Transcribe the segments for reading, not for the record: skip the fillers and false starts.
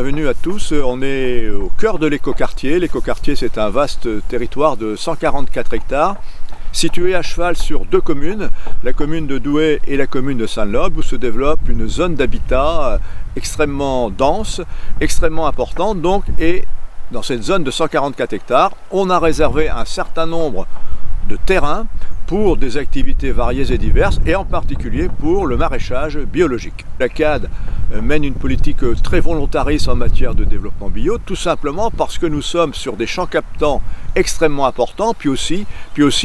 bienvenue à tous. On est au cœur de l'écoquartier. L'écoquartier, c'est un vaste territoire de 144 hectares, situé à cheval sur deux communes, la commune de Douai et la commune de Saint-Lobe, où se développe une zone d'habitat extrêmement dense, extrêmement importante. Donc, et dans cette zone de 144 hectares, on a réservé un certain nombre de terrains pour des activités variées et diverses, et en particulier pour le maraîchage biologique. La CAD mène une politique très volontariste en matière de développement bio, tout simplement parce que nous sommes sur des champs captants extrêmement importants, puis aussi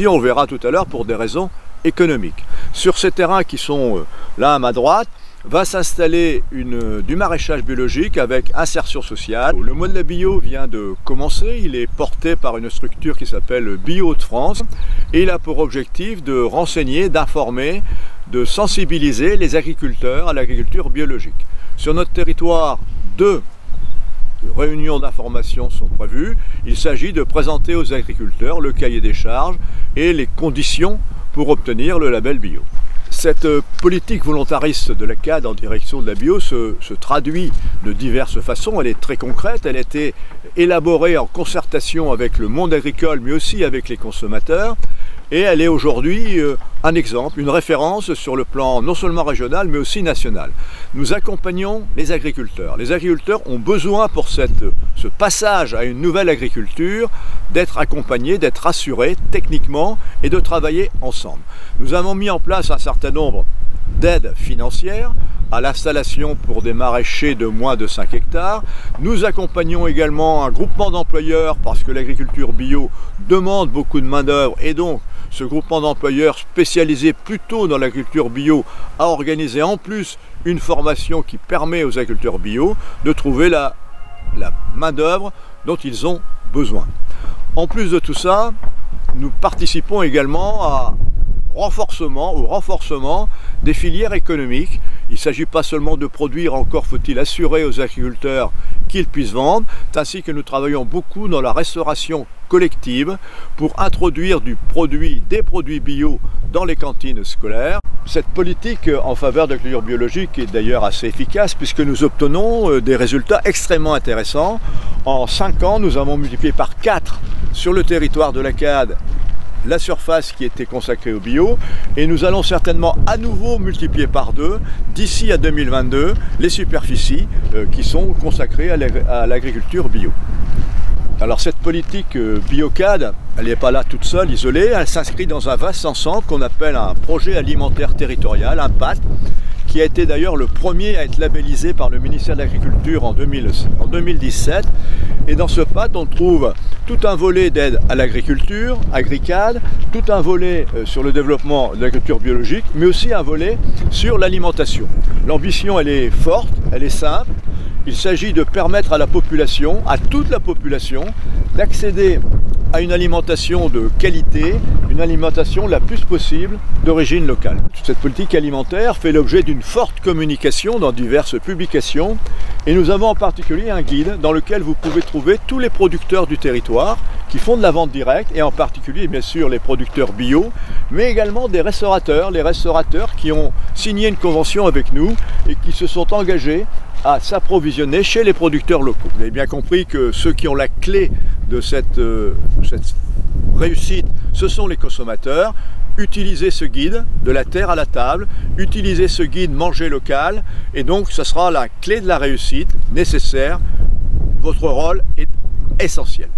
on le verra tout à l'heure, pour des raisons économiques. Sur ces terrains qui sont là à ma droite, va s'installer du maraîchage biologique avec insertion sociale. Le mois de la bio vient de commencer, il est porté par une structure qui s'appelle Bio de France et il a pour objectif de renseigner, d'informer, de sensibiliser les agriculteurs à l'agriculture biologique. Sur notre territoire, deux réunions d'information sont prévues. Il s'agit de présenter aux agriculteurs le cahier des charges et les conditions pour obtenir le label bio. Cette politique volontariste de la CAD en direction de la bio se traduit de diverses façons. Elle est très concrète, elle a été élaborée en concertation avec le monde agricole mais aussi avec les consommateurs. Et elle est aujourd'hui un exemple, une référence sur le plan non seulement régional mais aussi national. Nous accompagnons les agriculteurs. Les agriculteurs ont besoin pour ce passage à une nouvelle agriculture d'être accompagnés, d'être assurés techniquement et de travailler ensemble. Nous avons mis en place un certain nombre d'aides financières à l'installation pour des maraîchers de moins de 5 hectares. Nous accompagnons également un groupement d'employeurs parce que l'agriculture bio demande beaucoup de main-d'œuvre et donc ce groupement d'employeurs spécialisé plutôt dans l'agriculture bio a organisé en plus une formation qui permet aux agriculteurs bio de trouver la main-d'œuvre dont ils ont besoin. En plus de tout ça, nous participons également au renforcement des filières économiques. Il ne s'agit pas seulement de produire, encore faut-il assurer aux agriculteurs qu'ils puissent vendre, ainsi que nous travaillons beaucoup dans la restauration collective pour introduire des produits bio dans les cantines scolaires. Cette politique en faveur de l'agriculture biologique est d'ailleurs assez efficace puisque nous obtenons des résultats extrêmement intéressants. En 5 ans, nous avons multiplié par 4 sur le territoire de la CAD la surface qui était consacrée au bio et nous allons certainement à nouveau multiplier par 2 d'ici à 2022 les superficies qui sont consacrées à l'agriculture bio. Alors cette politique BioCAD, elle n'est pas là toute seule, isolée, elle s'inscrit dans un vaste ensemble qu'on appelle un projet alimentaire territorial, un PAT, qui a été d'ailleurs le premier à être labellisé par le ministère de l'Agriculture en 2017. Et dans ce PAT, on trouve tout un volet d'aide à l'agriculture, AgriCAD, tout un volet sur le développement de l'agriculture biologique, mais aussi un volet sur l'alimentation. L'ambition, elle est forte, elle est simple. Il s'agit de permettre à la population, à toute la population, d'accéder à une alimentation de qualité, une alimentation la plus possible d'origine locale. Cette politique alimentaire fait l'objet d'une forte communication dans diverses publications et nous avons en particulier un guide dans lequel vous pouvez trouver tous les producteurs du territoire qui font de la vente directe et en particulier bien sûr les producteurs bio, mais également des restaurateurs, les restaurateurs qui ont signé une convention avec nous et qui se sont engagés à s'approvisionner chez les producteurs locaux. Vous avez bien compris que ceux qui ont la clé de cette réussite, ce sont les consommateurs. Utilisez ce guide de la terre à la table, utilisez ce guide manger local et donc ce sera la clé de la réussite nécessaire. Votre rôle est essentiel.